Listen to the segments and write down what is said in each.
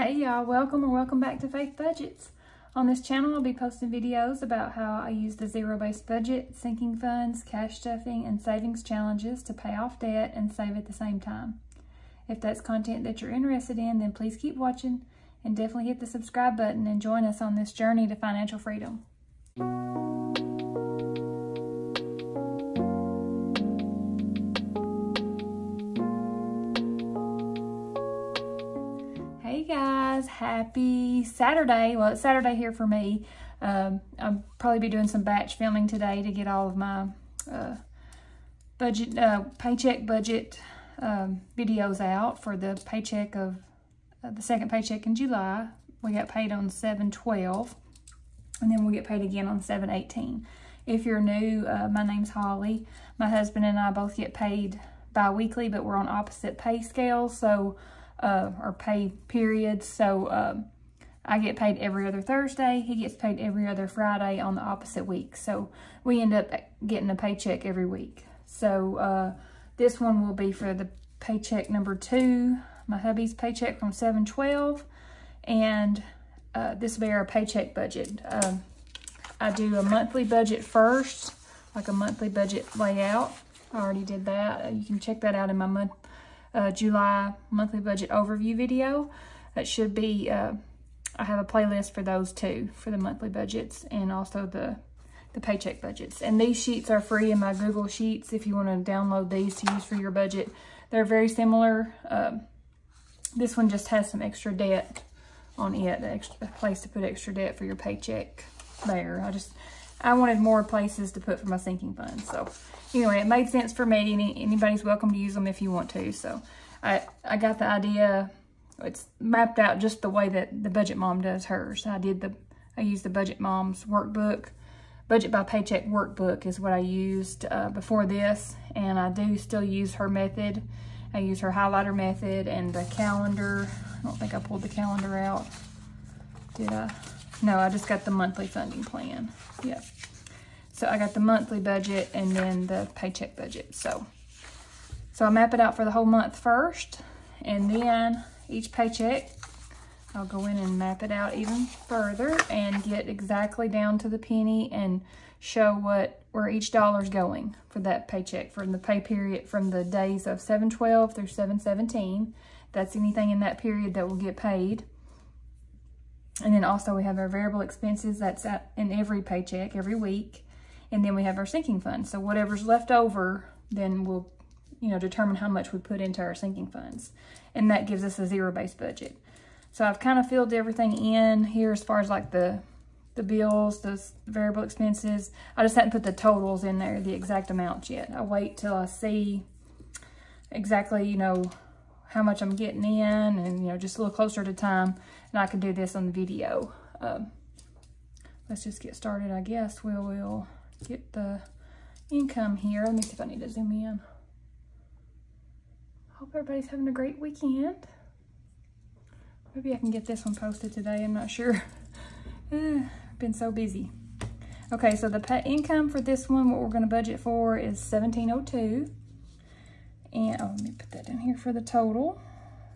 Hey y'all, welcome or welcome back to Faith Budgets. On this channel, I'll be posting videos about how I use the zero-based budget, sinking funds, cash stuffing, and savings challenges to pay off debt and save at the same time. If that's content that you're interested in, then please keep watching and definitely hit the subscribe button and join us on this journey to financial freedom. Hey guys, happy Saturday. Well, it's Saturday here for me. I'll probably be doing some batch filming today to get all of my paycheck budget videos out for the paycheck of the second paycheck in July. We got paid on 7/12 and then we'll get paid again on 7/18. If you're new, my name's Holly. My husband and I both get paid bi-weekly, but we're on opposite pay scales, so or pay periods. So I get paid every other Thursday. He gets paid every other Friday on the opposite week. So we end up getting a paycheck every week. So this one will be for the paycheck number 2, my hubby's paycheck from 7/12, and this will be our paycheck budget. I do a monthly budget first, like a monthly budget layout. I already did that. You can check that out in my July monthly budget overview video. That should be, I have a playlist for those two, for the monthly budgets and also the paycheck budgets. And these sheets are free in my Google Sheets if you want to download these to use for your budget. They're very similar. This one just has some extra debt on it, a place to put extra debt for your paycheck there. I wanted more places to put for my sinking funds. So anyway, it made sense for me. Anybody's welcome to use them if you want to. So I got the idea. It's mapped out just the way that the Budget Mom does hers. I used the Budget Mom's workbook. Budget by Paycheck workbook is what I used before this, and I do still use her method. I use her highlighter method and the calendar. I don't think I pulled the calendar out. Did I? No, I just got the monthly funding plan. Yep. So I got the monthly budget and then the paycheck budget. So I map it out for the whole month first, and then each paycheck, I'll go in and map it out even further and get exactly down to the penny and show where each dollar's going for that paycheck, from the pay period from the days of 7/12 through 7/17. That's anything in that period that will get paid. And then also we have our variable expenses. That's in every paycheck, every week. And then we have our sinking funds. So whatever's left over, then we'll, determine how much we put into our sinking funds. And that gives us a zero-based budget. So I've kind of filled everything in here as far as like the bills, those variable expenses. I just hadn't put the totals in there, the exact amounts yet. I wait till I see exactly, how much I'm getting in, and, just a little closer to time, and I can do this on the video. Let's just get started, I guess. We'll get the income here. Let me see if I need to zoom in. Hope everybody's having a great weekend. Maybe I can get this one posted today. I'm not sure. I've been so busy. Okay, so the income for this one, what we're going to budget for is $1,702. And let me put that in here for the total.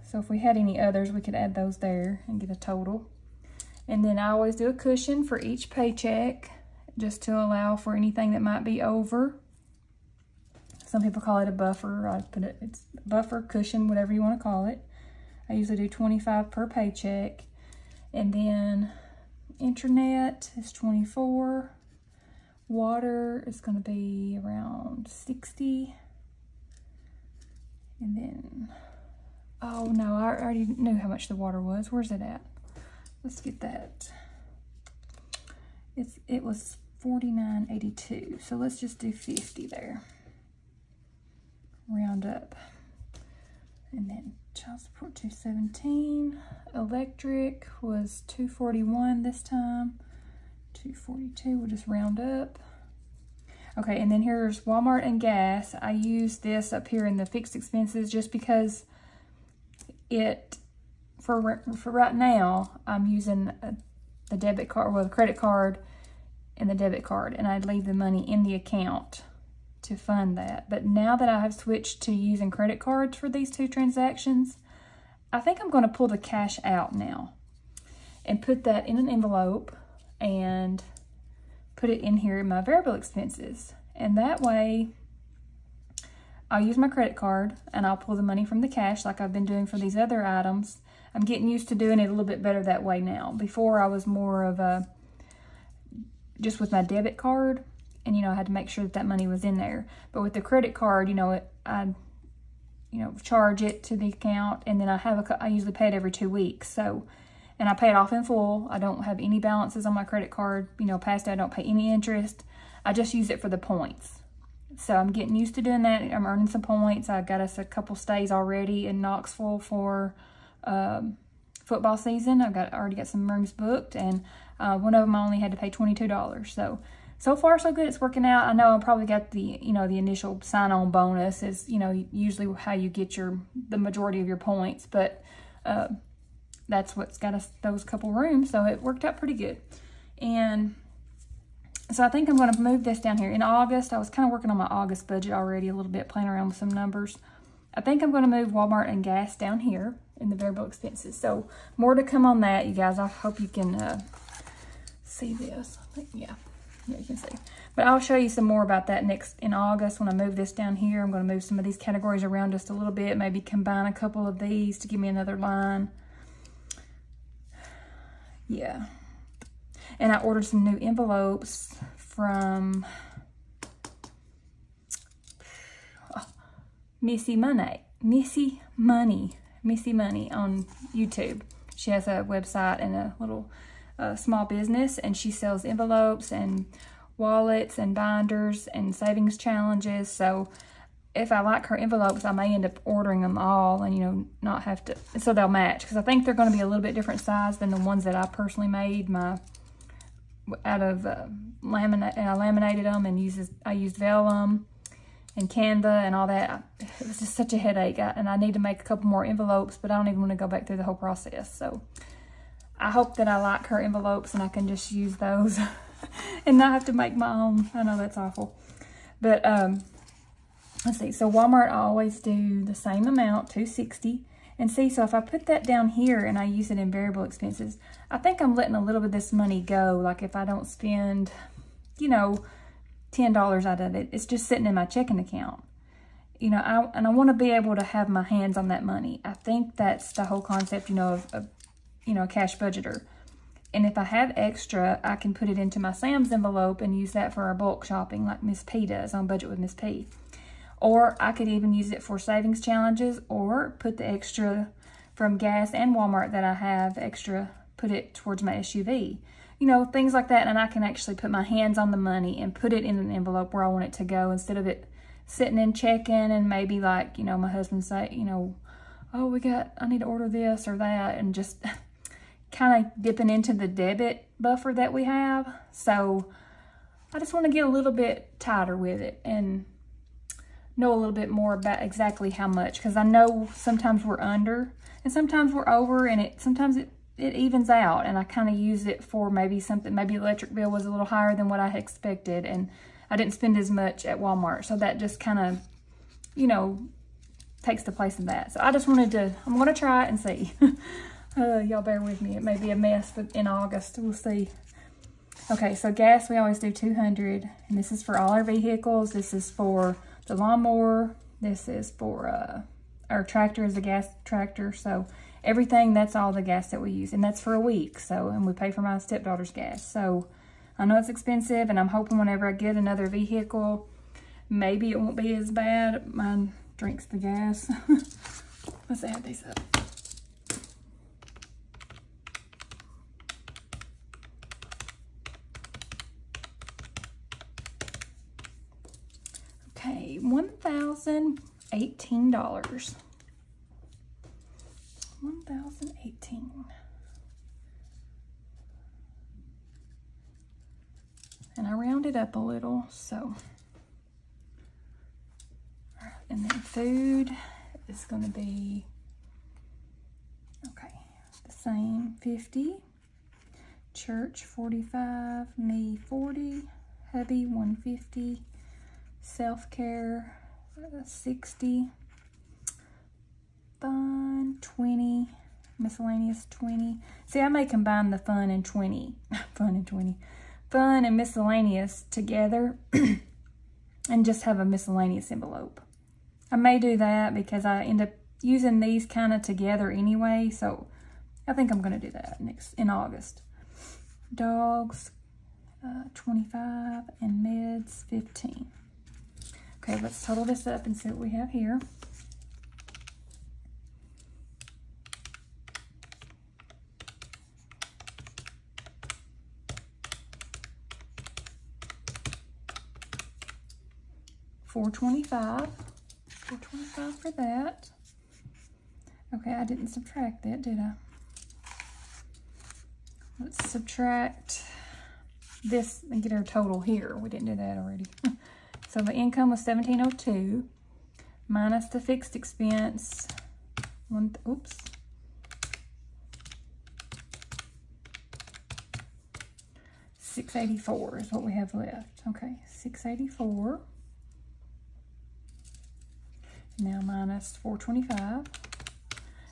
So if we had any others, we could add those there and get a total. And then I always do a cushion for each paycheck, just to allow for anything that might be over. Some people call it a buffer. It's buffer, cushion, whatever you want to call it. I usually do 25 per paycheck. And then internet is 24. Water is going to be around 60. And then, oh no, I already knew how much the water was. Where's it at? Let's get that. It was $49.82. So let's just do 50 there. Round up. And then child support $217. Electric was $241 this time. $242. We'll just round up. Okay, and then here's Walmart and gas. I use this up here in the fixed expenses just because for right now, I'm using the debit card, well, the credit card and the debit card, and I'd leave the money in the account to fund that. But now that I have switched to using credit cards for these two transactions, I think I'm going to pull the cash out now and put that in an envelope and put it in here in my variable expenses. And that way I'll use my credit card and I'll pull the money from the cash like I've been doing for these other items. I'm getting used to doing it a little bit better that way now. Before I was more of a, just with my debit card, and, you know, I had to make sure that that money was in there. But with the credit card, you know, I charge it to the account, and then I usually pay it every 2 weeks. So, and I pay it off in full. I don't have any balances on my credit card. You know, past that, I don't pay any interest. I just use it for the points. So I'm getting used to doing that. I'm earning some points. I got us a couple stays already in Knoxville for football season. already got some rooms booked, and one of them I only had to pay $22. So far so good. It's working out. I know I probably got the, you know, the initial sign-on bonus is, you know, usually how you get the majority of your points, but that's what's got us those couple rooms. So it worked out pretty good. And so I think I'm going to move this down here. In August, I was kind of working on my August budget already a little bit, playing around with some numbers. I think I'm going to move Walmart and gas down here in the variable expenses. So more to come on that, you guys. I hope you can see this. I think, yeah, you can see. But I'll show you some more about that next in August when I move this down here. I'm going to move some of these categories around just a little bit, maybe combine a couple of these to give me another line. Yeah. And I ordered some new envelopes from Missy Money on YouTube. She has a website and a little small business, and she sells envelopes and wallets and binders and savings challenges. So if I like her envelopes, I may end up ordering them all and, you know, not have to, so they'll match, because I think they're going to be a little bit different size than the ones that I personally made out of laminate, and I laminated them and I used vellum and Canva and all that. It was just such a headache, and I need to make a couple more envelopes, but I don't even want to go back through the whole process. So I hope that I like her envelopes and I can just use those and not have to make my own. I know that's awful, but let's see. So Walmart, I always do the same amount, $260. And see, so if I put that down here and I use it in variable expenses, I think I'm letting a little bit of this money go. Like if I don't spend, you know, $10 out of it, it's just sitting in my checking account. You know, I want to be able to have my hands on that money. I think that's the whole concept, you know, of you know, a cash budgeter. And if I have extra, I can put it into my Sam's envelope and use that for our bulk shopping like Miss P does on Budget with Miss P. Or I could even use it for savings challenges, or put the extra from gas and Walmart that I have extra, put it towards my SUV. You know, things like that. And I can actually put my hands on the money and put it in an envelope where I want it to go, instead of it sitting in check-in and maybe, like, you know, my husband say, you know, oh, I need to order this or that, and just kind of dipping into the debit buffer that we have. So I just want to get a little bit tighter with it and know a little bit more about exactly how much, because I know sometimes we're under and sometimes we're over, and sometimes it evens out, and I kind of use it for maybe something, maybe the electric bill was a little higher than what I had expected and I didn't spend as much at Walmart. So that just kind of, you know, takes the place of that. So I just wanted to, I'm going to try it and see. Y'all bear with me. It may be a mess, but in August, we'll see. Okay, so gas, we always do $200, and this is for all our vehicles. This is for the lawnmower. This is for our tractor is a gas tractor. So everything, that's all the gas that we use, and that's for a week. So, and we pay for my stepdaughter's gas. So I know it's expensive, and I'm hoping whenever I get another vehicle, maybe it won't be as bad. Mine drinks the gas. Let's add these up. Okay, $1,018. $1,018. And I rounded up a little, so. And then food is going to be, okay, the same, 50. Church, 45. Me, 40. Hubby, 150. Self-care, 60. fun, 20, miscellaneous, 20. See, I may combine the fun and 20, fun and miscellaneous together and just have a miscellaneous envelope. I may do that because I end up using these kind of together anyway, so I think I'm going to do that in August. Dogs, 25, and meds, 15. Okay, let's total this up and see what we have here. $425 for that. Okay, I didn't subtract that, did I? Let's subtract this and get our total here. We didn't do that already. So the income was $1,702 minus the fixed expense. $684 is what we have left. Okay, $684. Now minus $425.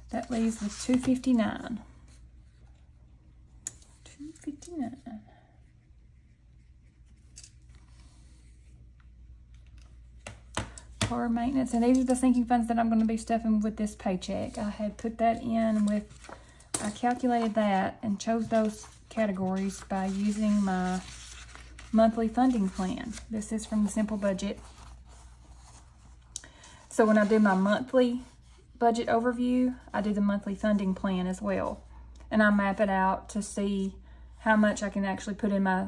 That leaves with $259. $259. Car maintenance, and these are the sinking funds that I'm going to be stuffing with this paycheck. I had put that in with, I calculated that and chose those categories by using my monthly funding plan. This is from the Simple Budget. So when I do my monthly budget overview, I do the monthly funding plan as well. And I map it out to see how much I can actually put in my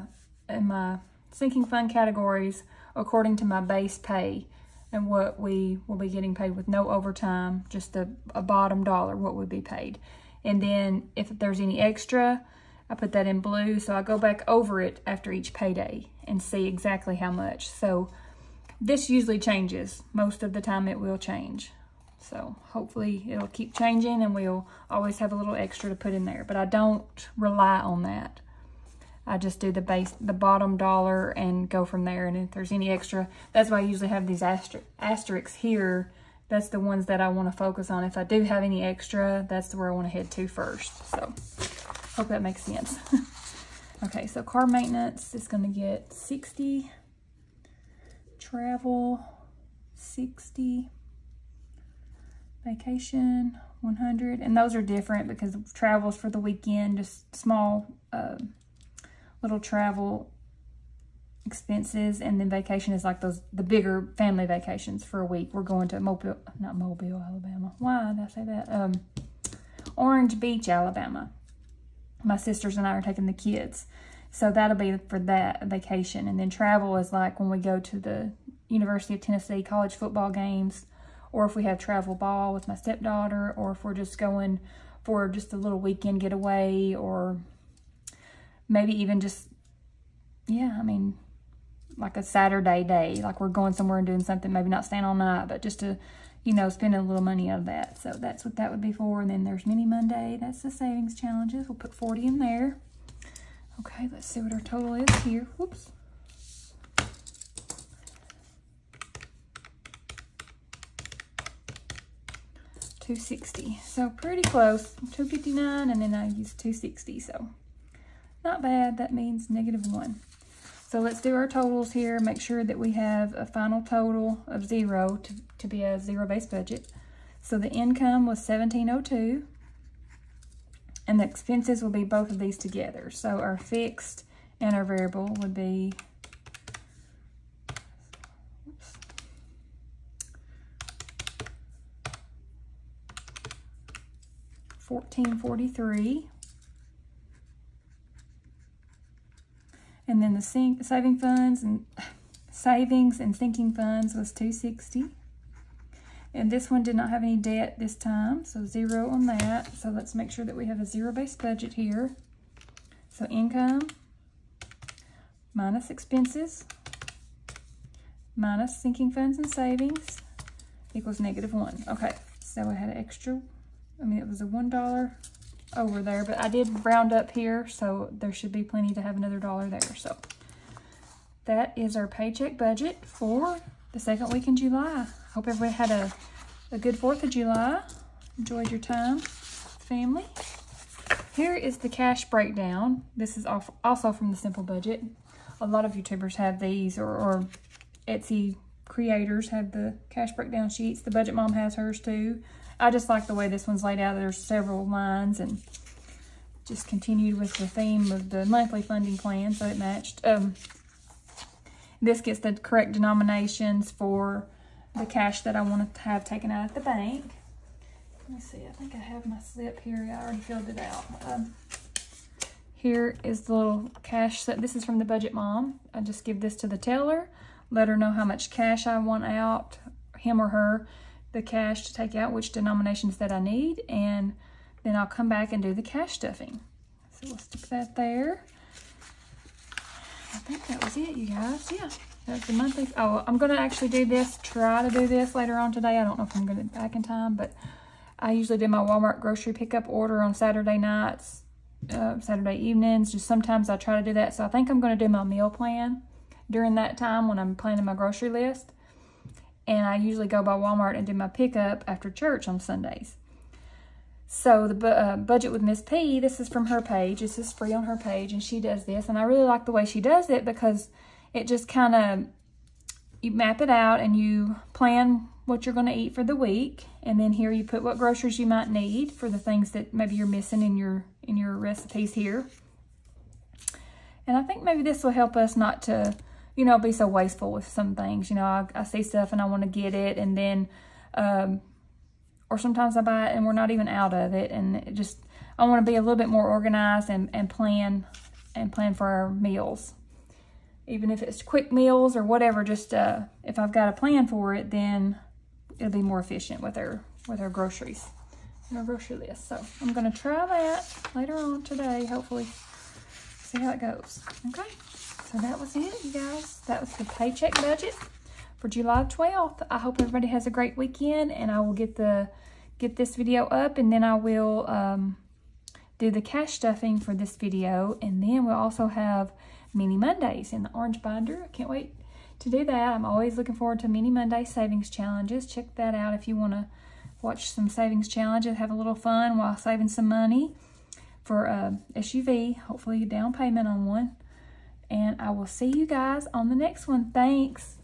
sinking fund categories according to my base pay and what we will be getting paid with no overtime, just a bottom dollar, what would be paid. And then if there's any extra, I put that in blue, so I go back over it after each payday and see exactly how much. So this usually changes. Most of the time it will change. So hopefully it'll keep changing and we'll always have a little extra to put in there. But I don't rely on that. I just do the bottom dollar and go from there. And if there's any extra, that's why I usually have these asterisks here. That's the ones that I want to focus on. If I do have any extra, that's where I want to head to first. So hope that makes sense. Okay, so car maintenance is going to get 60. Travel, 60. Vacation, 100. And those are different because travel's for the weekend, just small little travel expenses, and then vacation is like the bigger family vacations for a week. We're going to Mobile, Alabama. Why did I say that? Orange Beach, Alabama. My sisters and I are taking the kids. So that'll be for that vacation. And then travel is like when we go to the University of Tennessee college football games, or if we have travel ball with my stepdaughter, or if we're just going for just a little weekend getaway, or maybe even just, yeah, I mean, like a Saturday day, like we're going somewhere and doing something, maybe not staying all night, but just to, you know, spend a little money out of that. So that's what that would be for. And then there's Mini Monday. That's the savings challenges. We'll put 40 in there. Okay, let's see what our total is here. Whoops. $260. So pretty close. $259, and then I used $260. So not bad. That means -1. So let's do our totals here. Make sure that we have a final total of 0 to be a zero-based budget. So the income was $1,702. And the expenses will be both of these together. So our fixed and our variable would be, $1,443. And then the savings and sinking funds was $260. And this one did not have any debt this time, so 0 on that. So let's make sure that we have a zero-based budget here. So income minus expenses minus sinking funds and savings equals -1. Okay, so I had an extra, it was a $1 over there, but I did round up here, so there should be plenty to have another $1 there. So that is our paycheck budget for the second week in July. Hope everybody had a good 4th of July, enjoyed your time, family. Here is the cash breakdown. This is also from the Simple Budget. A lot of YouTubers have these, or Etsy creators have the cash breakdown sheets. The Budget Mom has hers too. I just like the way this one's laid out. There's several lines and just continued with the theme of the monthly funding plan, so it matched. This gets the correct denominations for the cash that I want to have taken out at the bank. Let me see, I think I have my slip here. I already filled it out. Here is the little cash set. This is from the Budget Mom. I just give this to the teller, let her know how much cash I want out, him or her, the cash to take out, which denominations that I need, and then I'll come back and do the cash stuffing. So we'll stick that there. I think that was it, you guys. Yeah, that's the monthly. Oh, I'm going to actually do this, try to do this later on today. I don't know if I'm going to be back in time, but I usually do my Walmart grocery pickup order on Saturday nights, Saturday evenings. Just sometimes I try to do that. So I think I'm going to do my meal plan during that time when I'm planning my grocery list. And I usually go by Walmart and do my pickup after church on Sundays. So the budget with Miss P, this is from her page. This is free on her page, and she does this. And I really like the way she does it because it just kind of, you map it out and you plan what you're going to eat for the week. And then here you put what groceries you might need for the things that maybe you're missing in your recipes here. And I think maybe this will help us not to, you know, be so wasteful with some things. You know, I see stuff and I want to get it, and then, or sometimes I buy it and we're not even out of it. And it just, I want to be a little bit more organized and plan for our meals. Even if it's quick meals or whatever, just if I've got a plan for it, then it'll be more efficient with our groceries and our grocery list. So I'm going to try that later on today, hopefully. See how it goes. Okay, so that was it, you guys. That was the paycheck budget for July 12th. I hope everybody has a great weekend, and I will get this video up, and then I will do the cash stuffing for this video, and then we'll also have Mini Mondays in the orange binder. I can't wait to do that. I'm always looking forward to Mini Monday savings challenges. Check that out if you want to watch some savings challenges, have a little fun while saving some money for SUV, hopefully a down payment on one. And I will see you guys on the next one. Thanks.